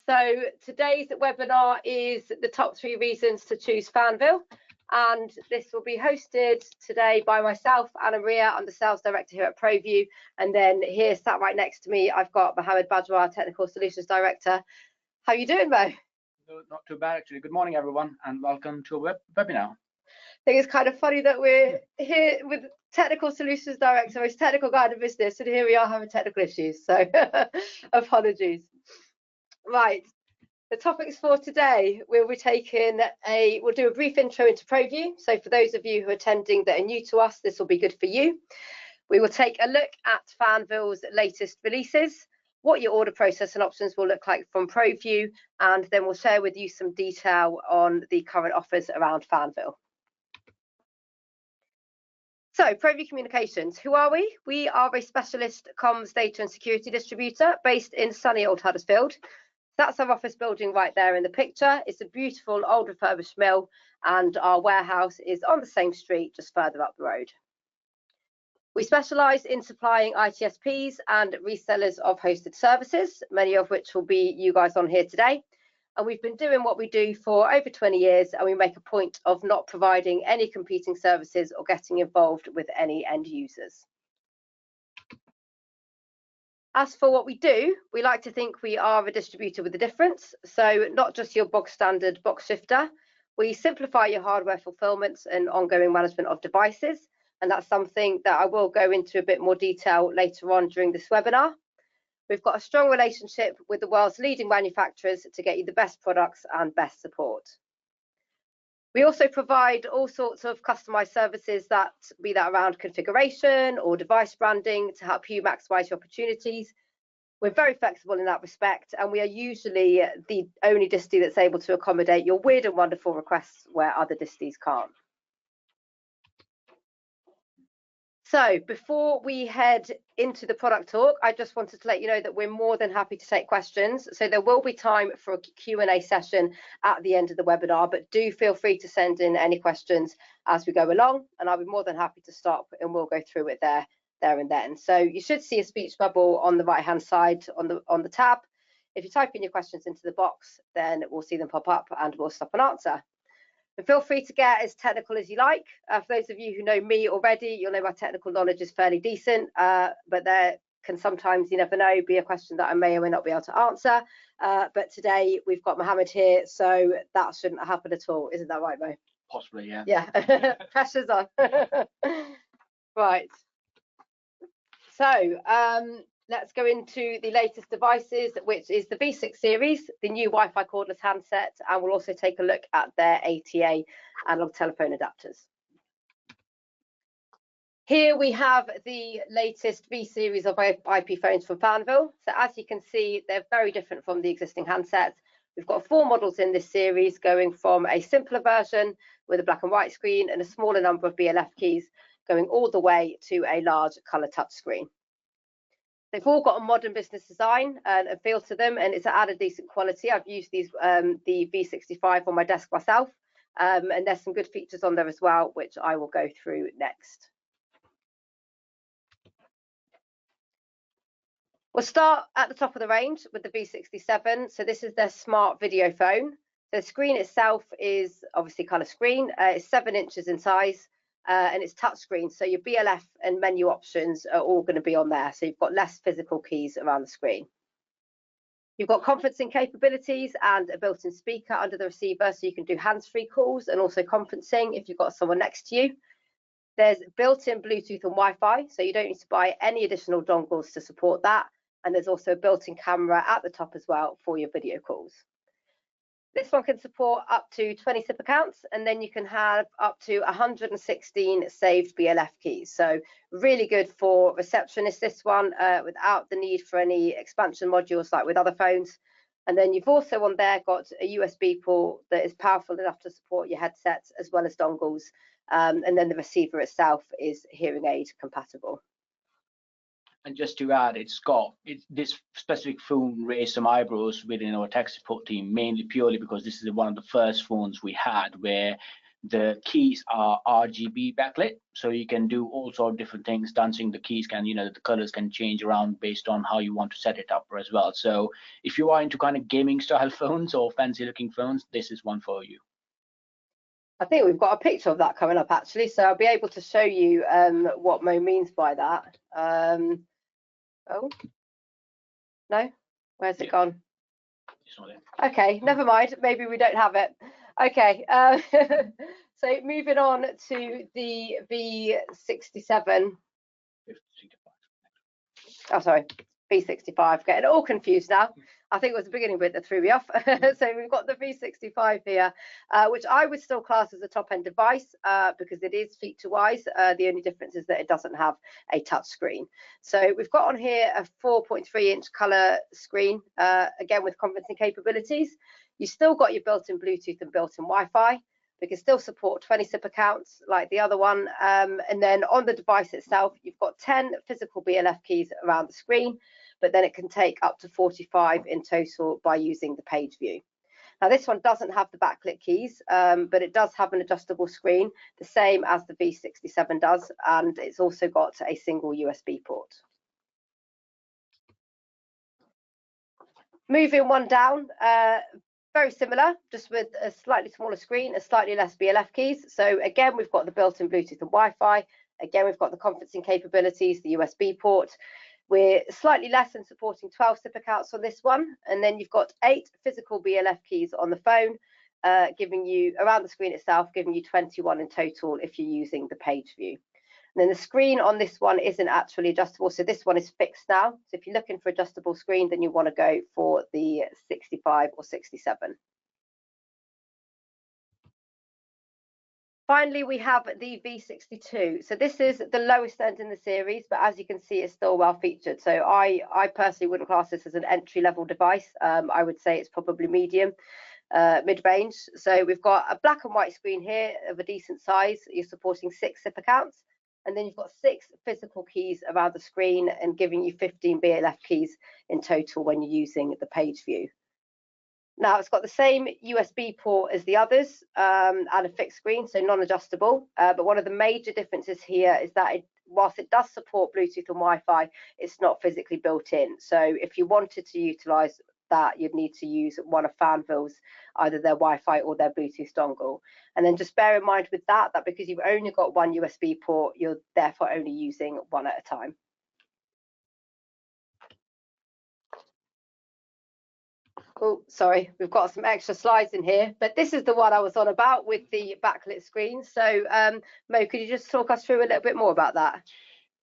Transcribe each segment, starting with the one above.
So today's webinar is the top 3 reasons to choose Fanvil, and this will be hosted today by myself, Anna Maria. I'm the sales director here at ProVu, and then here sat right next to me I've got Mohammed Bajwa, technical solutions director. How are you doing, Mo? Not too bad actually. Good morning everyone and welcome to a webinar. I think it's kind of funny that we're here with technical solutions director, most technical guy in the business, and here we are having technical issues, so apologies. Right, the topics for today, we'll do a brief intro into ProVu. So for those of you who are attending that are new to us, this will be good for you. We will take a look at Fanvil's latest releases, what your order process and options will look like from ProVu, and then we'll share with you some detail on the current offers around Fanvil. So, ProVu Communications, who are we? We are a specialist comms, data and security distributor based in sunny old Huddersfield. That's our office building right there in the picture. It's a beautiful old refurbished mill, and our warehouse is on the same street, just further up the road. We specialise in supplying ITSPs and resellers of hosted services, many of which will be you guys on here today. And we've been doing what we do for over 20 years, and we make a point of not providing any competing services or getting involved with any end users. As for what we do, we like to think we are a distributor with a difference. So not just your bog standard box shifter. We simplify your hardware fulfillment and ongoing management of devices. And that's something that I will go into a bit more detail later on during this webinar. We've got a strong relationship with the world's leading manufacturers to get you the best products and best support. We also provide all sorts of customized services, be that around configuration or device branding, to help you maximize your opportunities. We're very flexible in that respect, and we are usually the only distie that's able to accommodate your weird and wonderful requests where other disties can't. So before we head into the product talk, I just wanted to let you know that we're more than happy to take questions. So there will be time for a Q&A session at the end of the webinar, but do feel free to send in any questions as we go along, and I'll be more than happy to stop and we'll go through it there and then. So you should see a speech bubble on the right hand side on the tab. If you type in your questions into the box, then we'll see them pop up and we'll stop and answer. And feel free to get as technical as you like. For those of you who know me already, you'll know my technical knowledge is fairly decent, but there can sometimes, you never know, be a question that I may or may not be able to answer. But today we've got Mohammed here, so that shouldn't happen at all. Isn't that right, Mo? Possibly, yeah. Yeah, pressure's on. Right. So let's go into the latest devices, which is the V6 series, the new Wi-Fi cordless handset, and we'll also take a look at their ATA analog telephone adapters. Here we have the latest V series of IP phones from Fanvil. So as you can see, they're very different from the existing handsets. We've got 4 models in this series, going from a simpler version with a black and white screen and a smaller number of BLF keys, going all the way to a large colour touchscreen. They've all got a modern business design and a feel to them, and it's at a decent quality. I've used these the V65 on my desk myself, and there's some good features on there as well, which I will go through next. We'll start at the top of the range with the V67. So this is their smart video phone. The screen itself is obviously colour screen. It's 7 inches in size. And it's touchscreen, so your BLF and menu options are all going to be on there, so you've got less physical keys around the screen. You've got conferencing capabilities and a built-in speaker under the receiver, so you can do hands-free calls and also conferencing if you've got someone next to you. There's built-in Bluetooth and Wi-Fi, so you don't need to buy any additional dongles to support that, and there's also a built-in camera at the top as well for your video calls. This one can support up to 20 SIP accounts, and then you can have up to 116 saved BLF keys. So really good for receptionists, this one, without the need for any expansion modules like with other phones. And then you've also on there got a USB port that is powerful enough to support your headsets as well as dongles. And then the receiver itself is hearing aid compatible. And just to add, this specific phone raised some eyebrows within our tech support team, mainly purely because this is one of the first phones we had where The keys are RGB backlit, so you can do all sorts of different things. Dancing the keys can, the colors can change around based on how you want to set it up as well. So if you are into kind of gaming style phones or fancy looking phones, this is one for you. I think we've got a picture of that coming up actually, so I'll be able to show you what Mo means by that. Oh, no, where's it gone? Okay, never mind, maybe we don't have it. Okay, so moving on to the V67. Oh, sorry, V65. Getting all confused now. I think it was the beginning bit that threw me off. So we've got the V65 here, which I would still class as a top-end device because it is feature-wise. The only difference is that it doesn't have a touch screen. So we've got on here a 4.3-inch color screen, again with conferencing capabilities. You still got your built-in Bluetooth and built-in Wi-Fi. We can still support 20 SIP accounts like the other one. And then on the device itself, you've got 10 physical BLF keys around the screen, but then it can take up to 45 in total by using the page view. Now this one doesn't have the backlit keys, but it does have an adjustable screen, the same as the V67 does, and it's also got a single USB port. Moving one down, very similar, just with a slightly smaller screen, a slightly less BLF keys. So again, we've got the built-in Bluetooth and Wi-Fi. Again, we've got the conferencing capabilities, the USB port. We're slightly less in supporting 12 SIP accounts on this one. And then you've got 8 physical BLF keys on the phone, giving you, around the screen itself, giving you 21 in total if you're using the page view. And then the screen on this one isn't actually adjustable, so this one is fixed now. So if you're looking for adjustable screen, then you want to go for the 65 or 67. Finally, we have the V62. So this is the lowest end in the series, but as you can see, it's still well featured. So I personally wouldn't class this as an entry-level device. I would say it's probably medium, mid-range. So we've got a black and white screen here of a decent size. You're supporting 6 SIP accounts. And then you've got 6 physical keys around the screen and giving you 15 BLF keys in total when you're using the page view. Now it's got the same USB port as the others and a fixed screen, so non-adjustable. But one of the major differences here is that whilst it does support Bluetooth and Wi-Fi, it's not physically built in. So if you wanted to utilize that, you'd need to use one of Fanvil's, either their Wi-Fi or their Bluetooth dongle. And then just bear in mind with that because you've only got one USB port, you're therefore only using one at a time. Oh, sorry, we've got some extra slides in here, but this is the one I was on about with the backlit screen. So Mo, could you just talk us through a little bit more about that?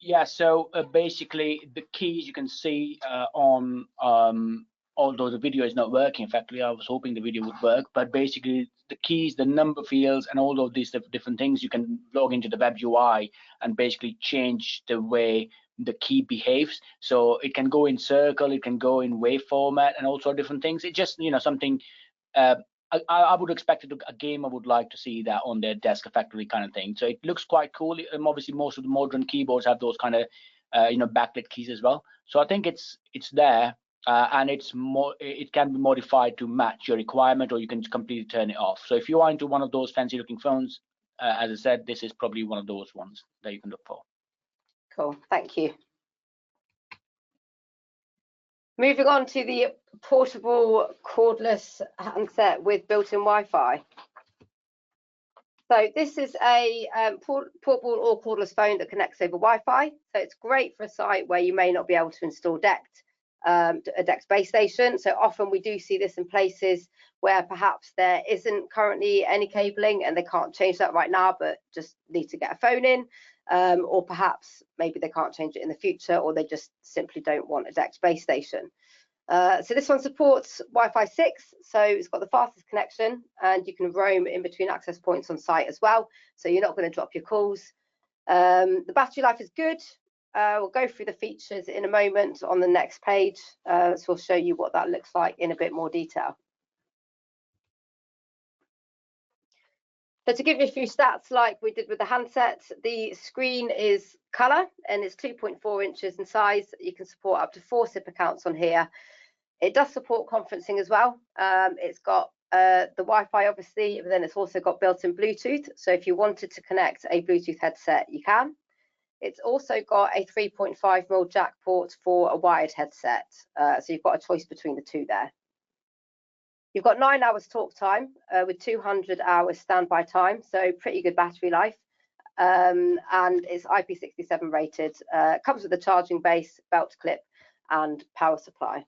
Yeah, so basically the keys you can see on although the video is not working. In fact, I was hoping the video would work, but basically the keys, the number fields, and all of these different things, you can log into the web UI and basically change the way the key behaves. So it can go in circle, it can go in wave format, and also different things. It just, something I would expect it to, a gamer would like to see that on their desk effectively kind of thing. So it looks quite cool. Obviously, most of the modern keyboards have those kind of backlit keys as well. So I think it's there. And it can be modified to match your requirement, or you can completely turn it off. So if you are into one of those fancy looking phones, as I said, this is probably one of those ones that you can look for. Cool, thank you. Moving on to the portable cordless handset with built-in Wi-Fi. So this is a portable or cordless phone that connects over Wi-Fi. So it's great for a site where you may not be able to install a DECT base station. So often we do see this in places where perhaps there isn't currently any cabling and they can't change that right now, but just need to get a phone in, or perhaps maybe they can't change it in the future, or they just simply don't want a DECT base station. So this one supports Wi-Fi 6, so it's got the fastest connection, and you can roam in between access points on site as well, so you're not going to drop your calls. The battery life is good. We'll go through the features in a moment on the next page, so we'll show you what that looks like in a bit more detail. So to give you a few stats like we did with the handset, the screen is colour and it's 2.4 inches in size. You can support up to 4 SIP accounts on here. It does support conferencing as well. It's got the Wi-Fi obviously, but then it's also got built-in Bluetooth. So if you wanted to connect a Bluetooth headset, you can. It's also got a 3.5mm jack port for a wired headset. So you've got a choice between the two there. You've got 9 hours talk time with 200 hours standby time, so pretty good battery life. And it's IP67 rated. Comes with a charging base, belt clip, and power supply.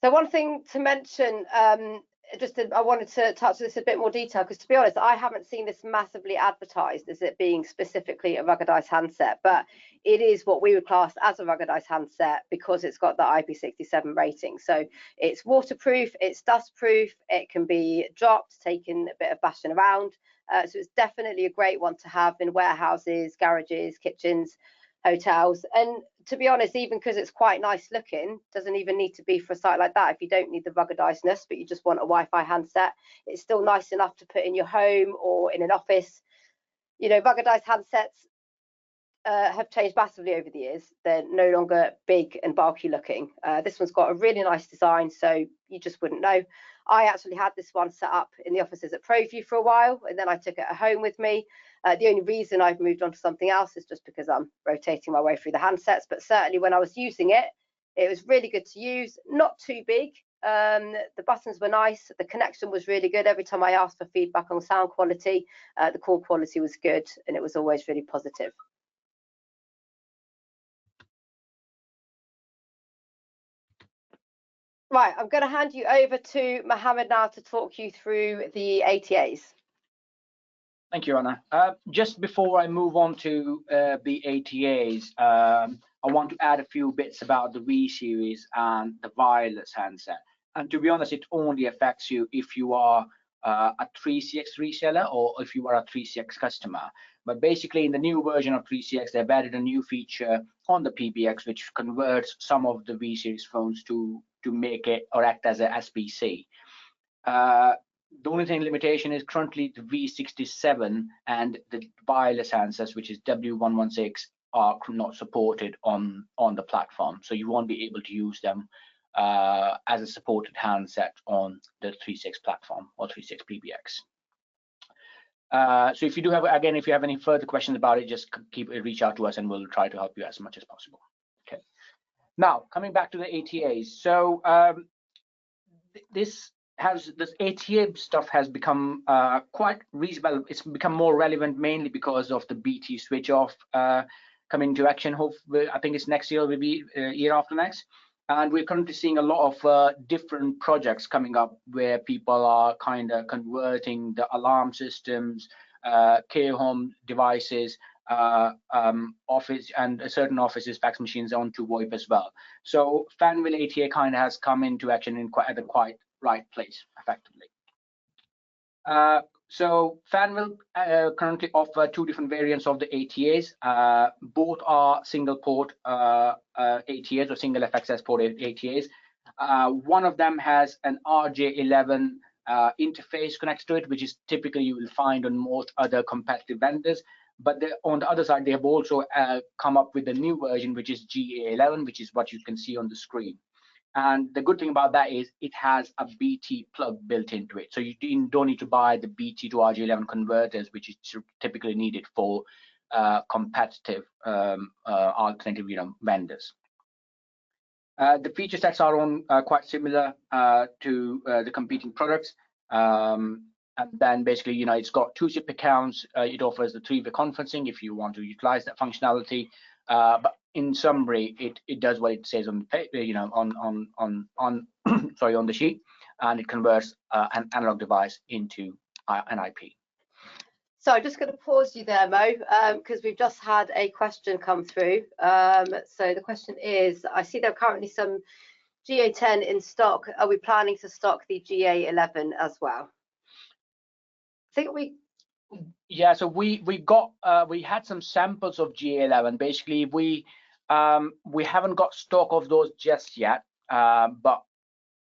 So one thing to mention, I wanted to touch this a bit more detail, because to be honest, I haven't seen this massively advertised as it being specifically a ruggedized handset, but it is what we would class as a ruggedized handset because it's got the IP67 rating. So it's waterproof, it's dustproof, it can be dropped, taken a bit of bashing around. So it's definitely a great one to have in warehouses, garages, kitchens, hotels. And to be honest, even because it's quite nice looking, doesn't even need to be for a site like that. If you don't need the ruggedizedness, but you just want a Wi-Fi handset, it's still nice enough to put in your home or in an office. You know, ruggedized handsets have changed massively over the years. They're no longer big and bulky looking. This one's got a really nice design, so you just wouldn't know. I actually had this one set up in the offices at ProVu for a while, and then I took it at home with me. The only reason I've moved on to something else is just because I'm rotating my way through the handsets, but certainly when I was using it, it was really good to use, not too big. The buttons were nice, the connection was really good. Every time I asked for feedback on sound quality, the call quality was good, and it was always really positive. Right, I'm going to hand you over to Mohammed now to talk you through the ATAs. Thank you, Anna. Just before I move on to the ATAs, I want to add a few bits about the V series and the wireless handset. And to be honest, it only affects you if you are a 3CX reseller or if you are a 3CX customer. But basically, in the new version of 3CX, they've added a new feature on the PBX, which converts some of the V series phones to make it or act as a SBC. The only thing limitation is currently the V67 and the wireless handsets, which is W116, are not supported on the platform. So you won't be able to use them as a supported handset on the 3.6 platform or 3.6 PBX. So if you do have, again, if you have any further questions about it, just reach out to us and we'll try to help you as much as possible. Okay. Now, coming back to the ATAs. So this ATA stuff has become quite reasonable. It's become more relevant mainly because of the BT switch off coming into action. Hopefully, I think it's next year, maybe year after next. And we're currently seeing a lot of different projects coming up where people are kind of converting the alarm systems, care home devices, office and certain offices, fax machines onto VoIP as well. So Fanvil ATA kind of has come into action at the quite right place, effectively. So Fanvil currently offer two different variants of the ATAs. Both are single port ATAs or single FXS port ATAs. One of them has an RJ11 interface connected to it, which is typically you will find on most other competitive vendors. But on the other side, they have also come up with a new version, which is GA11, which is what you can see on the screen. And the good thing about that is it has a BT plug built into it. So you don't need to buy the BT to RJ11 converters, which is typically needed for competitive alternative vendors. The feature sets are on quite similar to the competing products. And then basically, it's got 2 SIP accounts. It offers the 3-way conferencing if you want to utilize that functionality. But in summary, it does what it says on the on the sheet, and it converts an analog device into an IP. So I'm just going to pause you there, Mo, because we've just had a question come through. So the question is, I see there are currently some GA10 in stock. Are we planning to stock the GA11 as well? I think so we had some samples of GA11. Basically, we haven't got stock of those just yet, but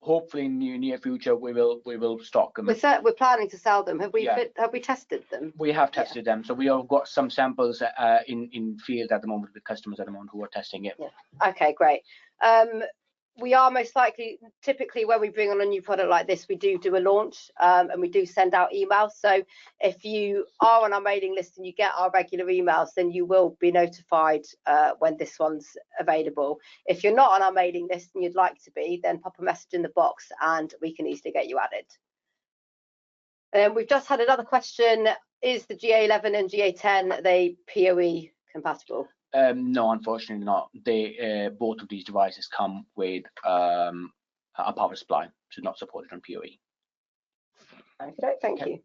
hopefully in the near future we will stock them. We're planning to sell them. Have we tested them? We have tested them. So we have got some samples in field at the moment with customers at the moment who are testing it. Yeah. Okay, great. we are most likely, typically when we bring on a new product like this, we do a launch, and we do send out emails. So if you are on our mailing list and you get our regular emails, then you will be notified when this one's available. If you're not on our mailing list and you'd like to be, then pop a message in the box and we can easily get you added. We've just had another question. Is the GA11 and GA10, are they PoE compatible? No, unfortunately not. They both of these devices come with a power supply, so not supported on PoE. Okay, thank you.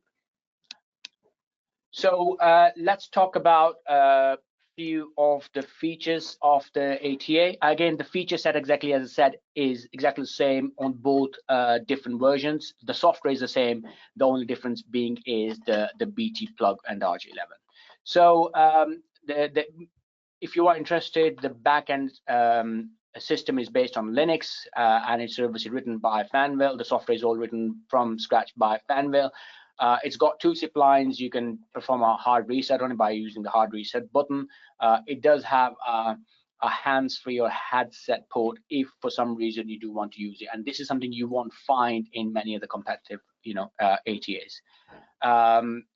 So let's talk about a few of the features of the ATA. Again, the feature set, exactly as I said, is exactly the same on both different versions. The software is the same. The only difference being is the BT plug and the RJ11. So if you are interested, the backend system is based on Linux, and it's obviously written by Fanvil. The software is all written from scratch by Fanvil. It's got 2 zip lines. You can perform a hard reset on it by using the hard reset button. It does have a hands-free or headset port if for some reason you do want to use it, and this is something you won't find in many of the competitive, ATAs.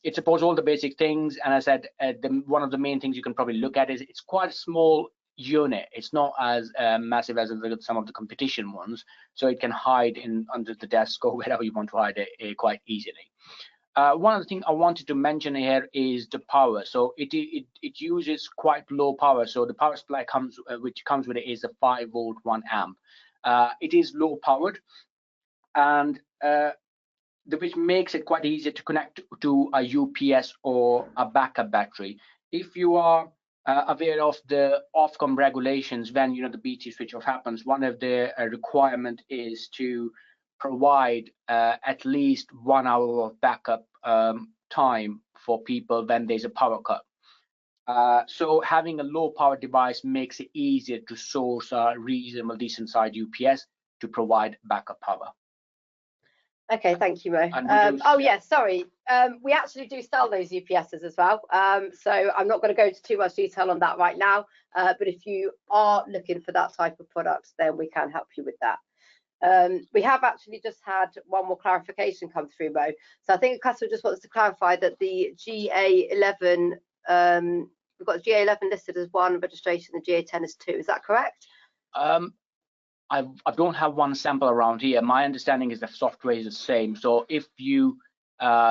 It supports all the basic things, and as I said, one of the main things you can probably look at is it's quite a small unit. It's not as massive as some of the competition ones, so it can hide under the desk or wherever you want to hide it quite easily. One of the things I wanted to mention here is the power. So it uses quite low power. So the power supply which comes with it is a 5-volt 1 amp. It is low powered, and which makes it quite easy to connect to a UPS or a backup battery. If you are aware of the Ofcom regulations, when the BT switch off happens, one of the requirement is to provide at least 1 hour of backup time for people when there's a power cut. So having a low power device makes it easier to source a reasonable, decent sized UPS to provide backup power. Okay, thank you, Mo. Oh yeah, sorry. We actually do sell those UPSs as well. So I'm not going to go into too much detail on that right now. But if you are looking for that type of product, then we can help you with that. We have actually just had one more clarification come through, Mo. So I think a customer just wants to clarify that the GA11, we've got GA11 listed as 1 registration, the GA10 is 2. Is that correct? I don't have one sample around here. My understanding is the software is the same. So if you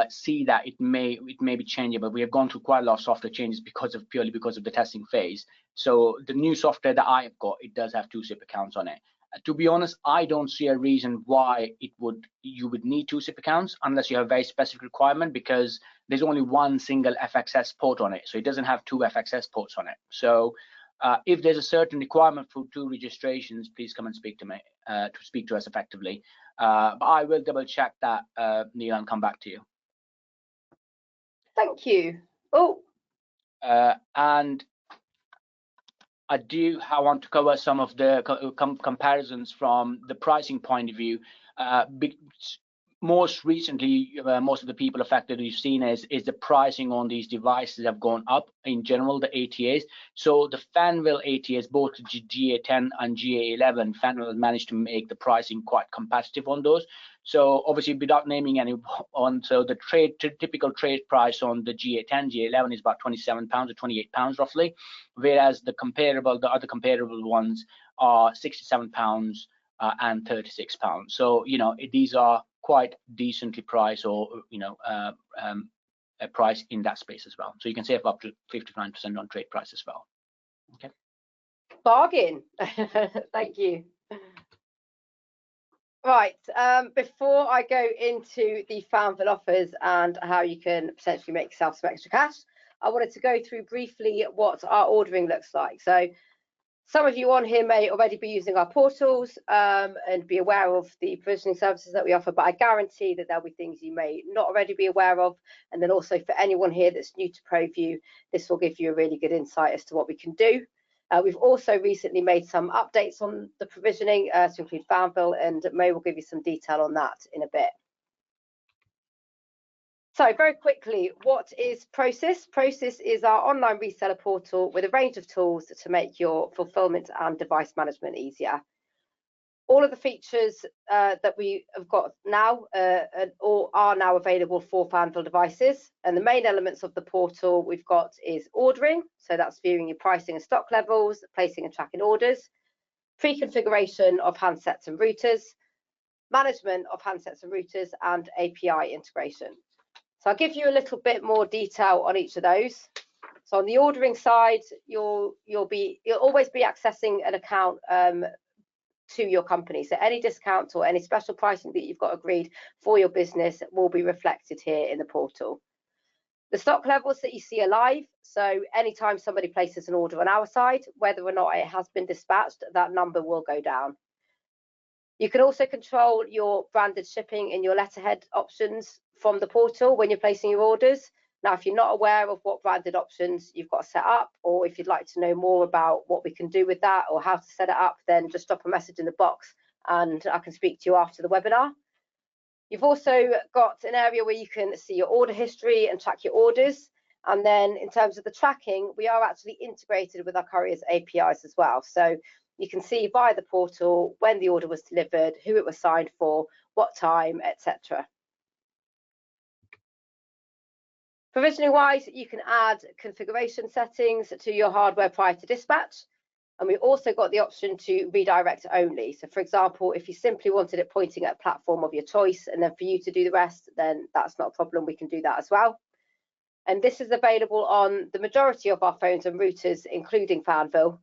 see that, it may be changeable. We have gone through quite a lot of software changes purely because of the testing phase. So the new software that I have got, it does have 2 SIP accounts on it. To be honest, I don't see a reason why you would need 2 SIP accounts unless you have a very specific requirement, because there's only 1 single FXS port on it, so it doesn't have 2 FXS ports on it. So if there's a certain requirement for 2 registrations, please come and speak to me to speak to us effectively. But I will double check that, Neil, and come back to you. Thank you. Oh. And I want to cover some of the comparisons from the pricing point of view. Most recently, most of the people affected we've seen is the pricing on these devices have gone up in general, the ATAs. So the Fanvil ATAs, both GA10 and GA11, Fanvil managed to make the pricing quite competitive on those. So obviously, without naming anyone, so the typical trade price on the GA10, GA11 is about £27 or £28 roughly, whereas the other comparable ones are £67 and £36. So these are quite decently priced, or a price in that space as well. So you can save up to 59% on trade price as well. Okay. Bargain. Thank you. Right. Before I go into the Fanvil offers and how you can potentially make yourself some extra cash, I wanted to go through briefly what our ordering looks like. So some of you on here may already be using our portals and be aware of the provisioning services that we offer, but I guarantee that there'll be things you may not already be aware of. And then also for anyone here that's new to ProVu, this will give you a really good insight as to what we can do. We've also recently made some updates on the provisioning to include Fanvil, and Mo will give you some detail on that in a bit. So very quickly, what is Process? Process is our online reseller portal with a range of tools to make your fulfillment and device management easier. All of the features that we have got now are now available for Fanvil devices. And the main elements of the portal we've got is ordering. So that's viewing your pricing and stock levels, placing and tracking orders, pre-configuration of handsets and routers, management of handsets and routers, and API integration. So I'll give you a little bit more detail on each of those. So on the ordering side, you'll always be accessing an account to your company. So any discounts or any special pricing that you've got agreed for your business will be reflected here in the portal. The stock levels that you see are live. So anytime somebody places an order on our side, whether or not it has been dispatched, that number will go down. You can also control your branded shipping and your letterhead options from the portal when you're placing your orders. Now, if you're not aware of what branded options you've got set up, or if you'd like to know more about what we can do with that or how to set it up, then just drop a message in the box and I can speak to you after the webinar. You've also got an area where you can see your order history and track your orders. And then in terms of the tracking, we are actually integrated with our courier's APIs as well. So you can see via the portal when the order was delivered, who it was signed for, what time, etc. Provisioning wise, you can add configuration settings to your hardware prior to dispatch. And we also got the option to redirect only. So for example, if you simply wanted it pointing at a platform of your choice and then for you to do the rest, then that's not a problem. We can do that as well. And this is available on the majority of our phones and routers, including Fanvil.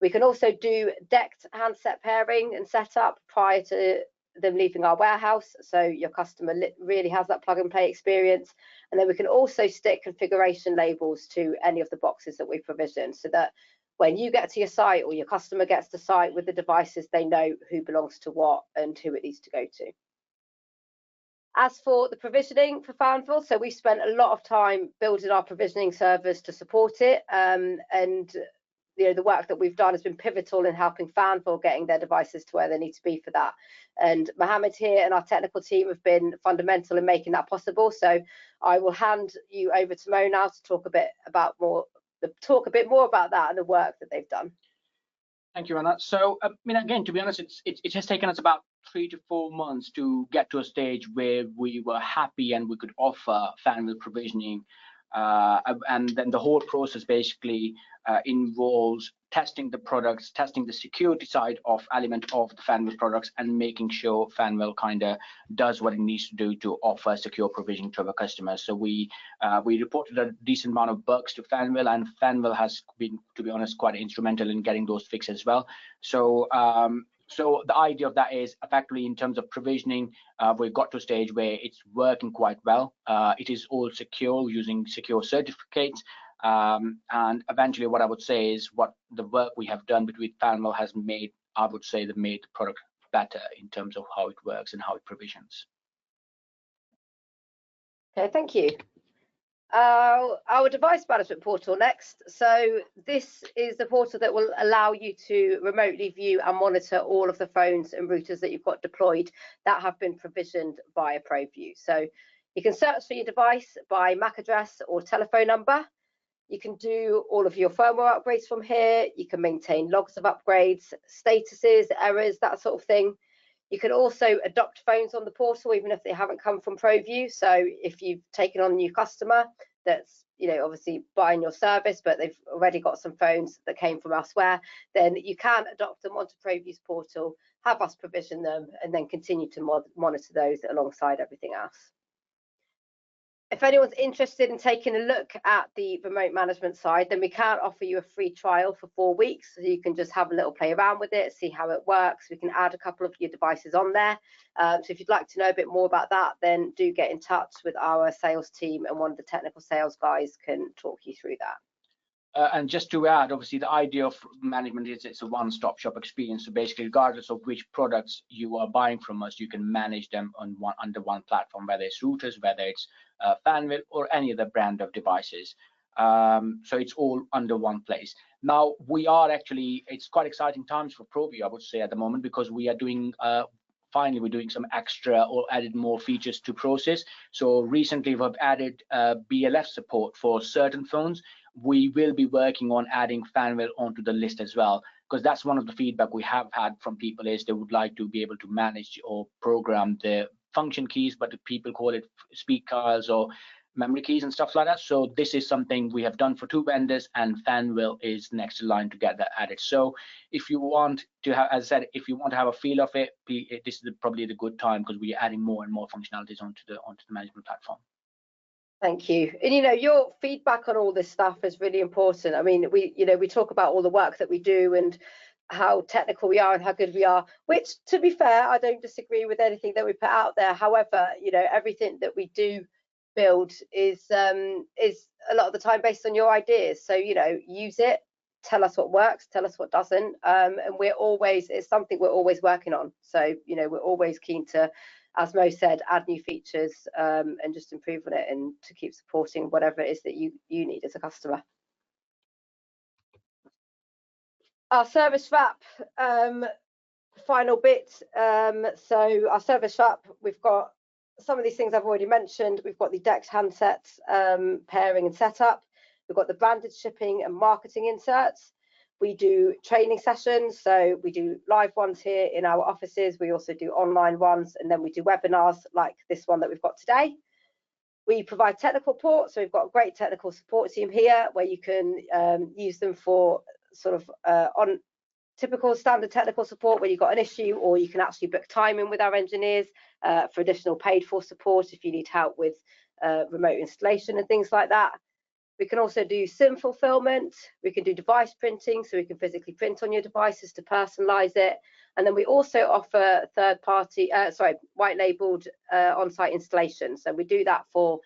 We can also do decked handset pairing and setup prior to them leaving our warehouse, so your customer really has that plug and play experience. And then we can also stick configuration labels to any of the boxes that we provision, so that when you get to your site or your customer gets to site with the devices, they know who belongs to what and who it needs to go to. As for the provisioning for Fanvil, so we've spent a lot of time building our provisioning servers to support it, and the work that we've done has been pivotal in helping Fanvil getting their devices to where they need to be for that. And Mohammed here and our technical team have been fundamental in making that possible. So I will hand you over to Mo now to talk a bit more about that and the work that they've done. Thank you, Anna. So, again, to be honest, it has taken us about 3 to 4 months to get to a stage where we were happy and we could offer Fanvil provisioning. And then the whole process basically involves testing the products, testing the security side of element of the Fanvil products, and making sure Fanvil kind of does what it needs to do to offer secure provisioning to our customers. So we reported a decent amount of bugs to Fanvil, and Fanvil has been, to be honest, quite instrumental in getting those fixed as well. So so the idea of that is effectively in terms of provisioning, we've got to a stage where it's working quite well. It is all secure using secure certificates. And eventually what I would say is what the work we have done between Fanvil has made, I would say, that made the product better in terms of how it works and how it provisions. Okay, thank you. Our device management portal next. So this is the portal that will allow you to remotely view and monitor all of the phones and routers that you've got deployed that have been provisioned via ProVu. So you can search for your device by MAC address or telephone number. You can do all of your firmware upgrades from here. You can maintain logs of upgrades, statuses, errors, that sort of thing. You can also adopt phones on the portal, even if they haven't come from ProVu. So if you've taken on a new customer that's, obviously buying your service, but they've already got some phones that came from elsewhere, then you can adopt them onto ProVu's portal, have us provision them, and then continue to monitor those alongside everything else. If anyone's interested in taking a look at the remote management side, then we can offer you a free trial for 4 weeks. So you can just have a little play around with it, see how it works. We can add a couple of your devices on there. So if you'd like to know a bit more about that, then do get in touch with our sales team, and one of the technical sales guys can talk you through that. And just to add, obviously, the idea of management is it's a one-stop shop experience. So basically, regardless of which products you are buying from us, you can manage them under one platform, whether it's routers, whether it's Fanvil, or any other brand of devices. So it's all under one place. Now, it's quite exciting times for ProVu, I would say, at the moment, because we are doing finally, we're doing some extra or added more features to process. So recently, we've added BLF support for certain phones. We will be working on adding Fanvil onto the list as well. because that's one of the feedback we have had from people is they would like to be able to manage or program the function keys, but people call it speed cards or memory keys and stuff like that. So this is something we have done for 2 vendors, and Fanvil is next in line to get that added. So if you want to have, as I said, if you want to have a feel of it, this is probably the good time, because we're adding more and more functionalities onto the management platform. Thank you. And your feedback on all this stuff is really important. I mean, we talk about all the work that we do and how technical we are and how good we are, which, to be fair, I don't disagree with anything that we put out there. However, everything that we do build is a lot of the time based on your ideas. So use it, tell us what works, tell us what doesn't, and it's something we're always working on. So we're always keen to, as Mo said, add new features and just improve on it, and to keep supporting whatever it is that you need as a customer. Our service wrap, final bit. So our service wrap, we've got some of these things I've already mentioned. We've got the DEX handsets pairing and setup. We've got the branded shipping and marketing inserts. We do training sessions, so we do live ones here in our offices. We also do online ones, and then we do webinars like this one that we've got today. We provide technical support, so we've got a great technical support team here where you can use them for sort of on typical standard technical support where you've got an issue, or you can actually book time in with our engineers for additional paid for support if you need help with remote installation and things like that. We can also do SIM fulfillment. We can do device printing, so we can physically print on your devices to personalize it. And then we also offer white labeled on-site installation. So we do that for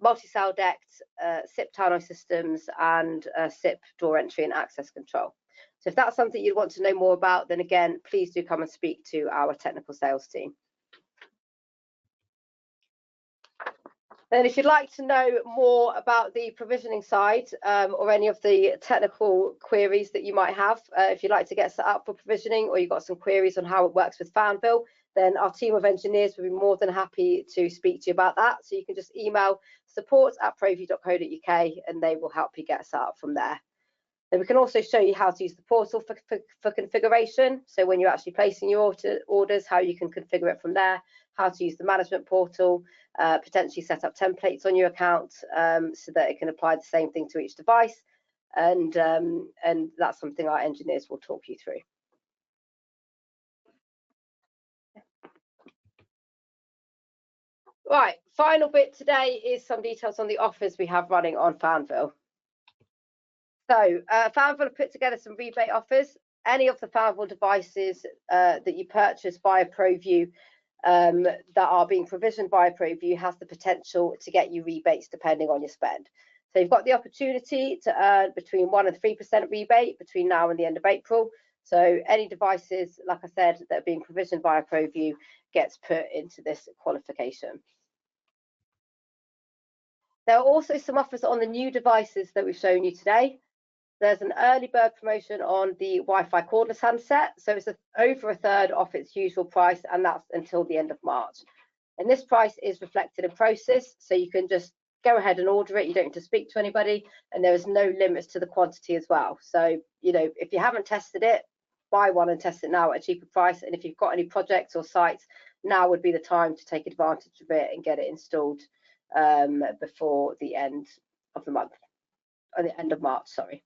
multi-cell DECT, SIP tannoy systems, and SIP door entry and access control. So if that's something you want to know more about, then again, please do come and speak to our technical sales team. And if you'd like to know more about the provisioning side or any of the technical queries that you might have, if you'd like to get set up for provisioning, or you've got some queries on how it works with Fanvil, then our team of engineers will be more than happy to speak to you about that. So you can just email support@provu.co.uk and they will help you get set up from there. Then we can also show you how to use the portal for configuration. So when you're actually placing your orders, how you can configure it from there, how to use the management portal, potentially set up templates on your account so that it can apply the same thing to each device. And that's something our engineers will talk you through. Right, final bit today is some details on the offers we have running on Fanvil. So Fanvil have put together some rebate offers. Any of the Fanvil devices that you purchase via ProVu that are being provisioned via ProVu has the potential to get you rebates depending on your spend. So you've got the opportunity to earn between 1% and 3% rebate between now and the end of April. So any devices, like I said, that are being provisioned via ProVu gets put into this qualification. There are also some offers on the new devices that we've shown you today. There's an early bird promotion on the Wi-Fi cordless handset, so it's over a third off its usual price, and that's until the end of March. And this price is reflected in process, so you can just go ahead and order it. You don't need to speak to anybody, and there is no limits to the quantity as well. So, if you haven't tested it, buy one and test it now at a cheaper price. And if you've got any projects or sites, now would be the time to take advantage of it and get it installed before the end of the month, or the end of March, sorry.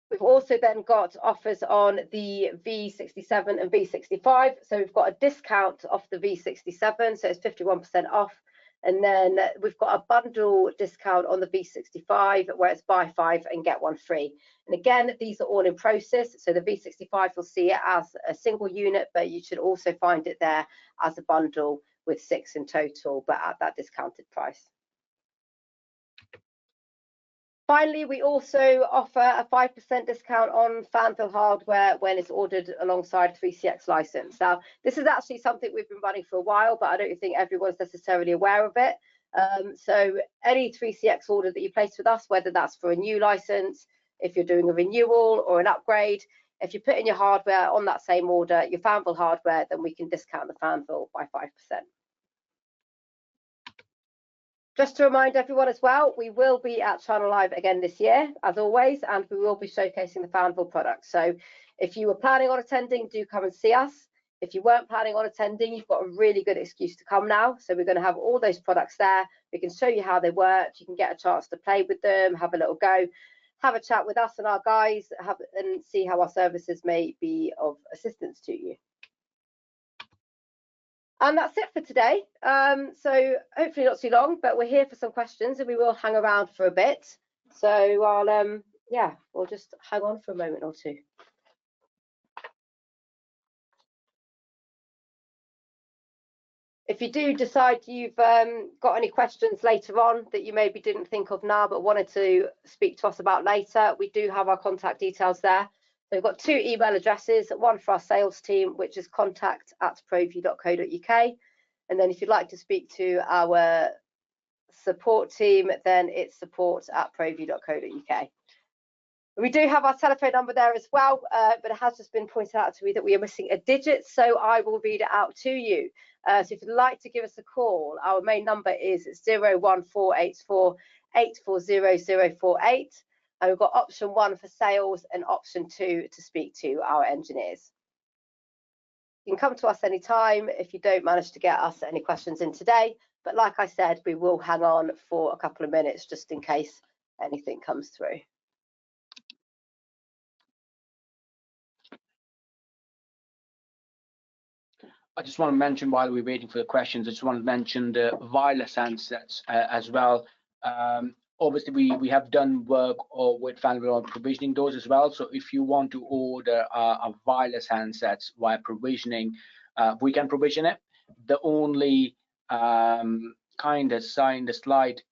We've also then got offers on the V67 and V65. So we've got a discount off the V67, so it's 51% off. And then we've got a bundle discount on the V65 where it's buy 5 and get 1 free. And again, these are all in process. So the V65 will see it as a single unit, but you should also find it there as a bundle with 6 in total, but at that discounted price. Finally, we also offer a 5% discount on Fanvil hardware when it's ordered alongside 3CX license. Now, this is actually something we've been running for a while, but I don't think everyone's necessarily aware of it. So any 3CX order that you place with us, whether that's for a new license, if you're doing a renewal or an upgrade, if you put in your hardware on that same order, your Fanvil hardware, then we can discount the Fanvil by 5%. Just to remind everyone as well, we will be at Channel Live again this year, as always, and we will be showcasing the Fanvil products. So if you were planning on attending, do come and see us. If you weren't planning on attending, you've got a really good excuse to come now. So we're going to have all those products there. We can show you how they work. You can get a chance to play with them, have a little go, have a chat with us and our guys, and see how our services may be of assistance to you. And that's it for today. So hopefully not too long, but we're here for some questions and we will hang around for a bit. So I'll, yeah, we'll just hang on for a moment or two. If you do decide you've got any questions later on that you maybe didn't think of now but wanted to speak to us about later, we do have our contact details there. So we've got 2 email addresses, one for our sales team, which is contact@provu.co.uk. And then if you'd like to speak to our support team, then it's support@provu.co.uk. We do have our telephone number there as well, but it has just been pointed out to me that we are missing a digit, so I will read it out to you. So if you'd like to give us a call, our main number is 01484 840048. And we've got option 1 for sales and option 2 to speak to our engineers. You can come to us anytime if you don't manage to get us any questions in today. But like I said, we will hang on for a couple of minutes just in case anything comes through. I just want to mention while we're waiting for the questions, I just want to mention the wireless handsets as well. Obviously, we have done work with Fanvil on provisioning those as well. So if you want to order a wireless handsets via provisioning, we can provision it. The only kind of slight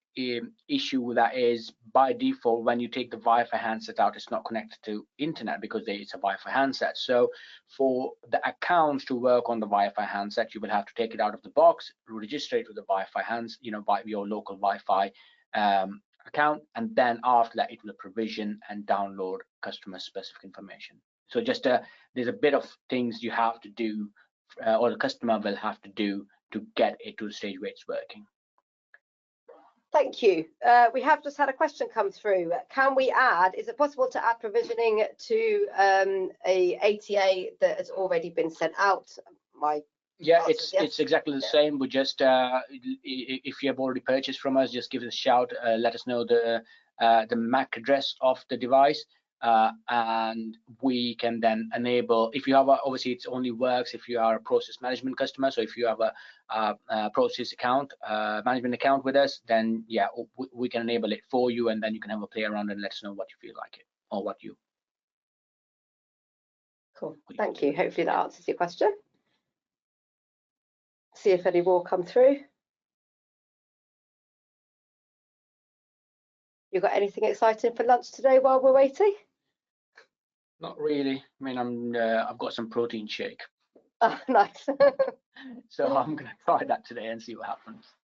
issue with that is by default, when you take the Wi-Fi handset out, it's not connected to internet because it's a Wi-Fi handset. So for the accounts to work on the Wi-Fi handset, you will have to take it out of the box, register it with the Wi-Fi by your local Wi-Fi account, and then after that it will provision and download customer specific information. So just there's a bit of things you have to do, or the customer will have to do to get it to the stage where it's working. Thank you. We have just had a question come through. Can we add, is it possible to add provisioning to a ATA that has already been sent out? Yeah, it's exactly the same. We just if you have already purchased from us, just give us a shout, let us know the MAC address of the device, and we can then enable. If you have obviously it only works if you are a process management customer. So if you have a process account, management account with us, then yeah, we can enable it for you, and then you can have a play around and let us know what you feel like it or what you. Cool. Thank you. Hopefully that answers your question. See if any more come through. You got anything exciting for lunch today while we're waiting? Not really. I mean, I've got some protein shake. Oh, nice. So I'm gonna try that today and see what happens.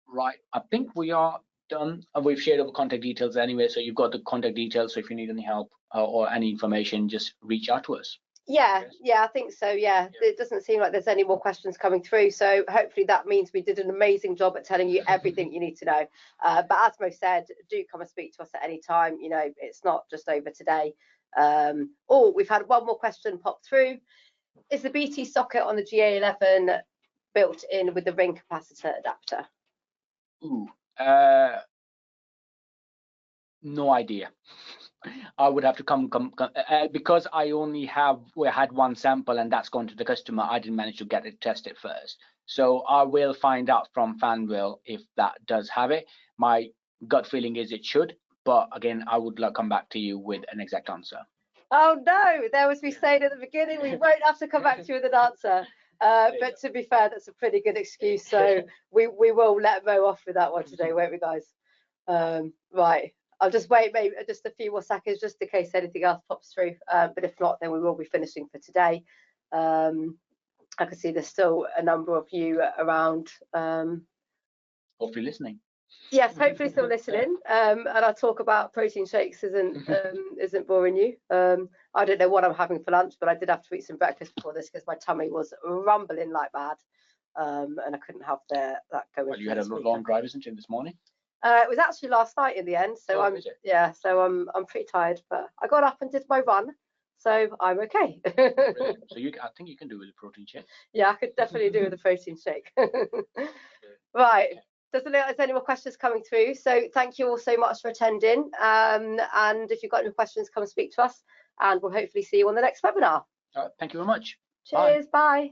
Right, I think we are done. We've shared our contact details anyway, so you've got the contact details. So if you need any help or any information, just reach out to us. Yeah, I think so. Yeah, it doesn't seem like there's any more questions coming through. So hopefully that means we did an amazing job at telling you everything you need to know. But as Mo said, do come and speak to us at any time. You know, it's not just over today. Oh, we've had one more question pop through. Is the BT socket on the GA11 built in with the ring capacitor adapter? Ooh, no idea. I would have to come because I only had one sample and that's gone to the customer. I didn't manage to get it tested first, so I will find out from Fanvil if that does have it. My gut feeling is it should, but again, I would come back to you with an exact answer. Oh no, there was we saying at the beginning we won't have to come back to you with an answer. But to be fair, that's a pretty good excuse. So we will let Mo off with that one today, won't we, guys? Right. I'll just wait maybe just a few more seconds just in case anything else pops through. But if not, then we will be finishing for today. I can see there's still a number of you around. Hopefully listening. Yes, hopefully still listening. And our talk about protein shakes isn't boring you. I don't know what I'm having for lunch, but I did have to eat some breakfast before this because my tummy was rumbling like mad. and I couldn't have that going. Well, you had a long drive, isn't it, this morning? It was actually last night in the end, so I'm pretty tired, but I got up and did my run, so I'm okay. So I think you can do with a protein shake. Yeah, I could definitely do with a protein shake. Right. Doesn't look like there's any more questions coming through, so thank you all so much for attending, and if you've got any questions, come and speak to us, and we'll hopefully see you on the next webinar. Thank you very much. Cheers. Bye.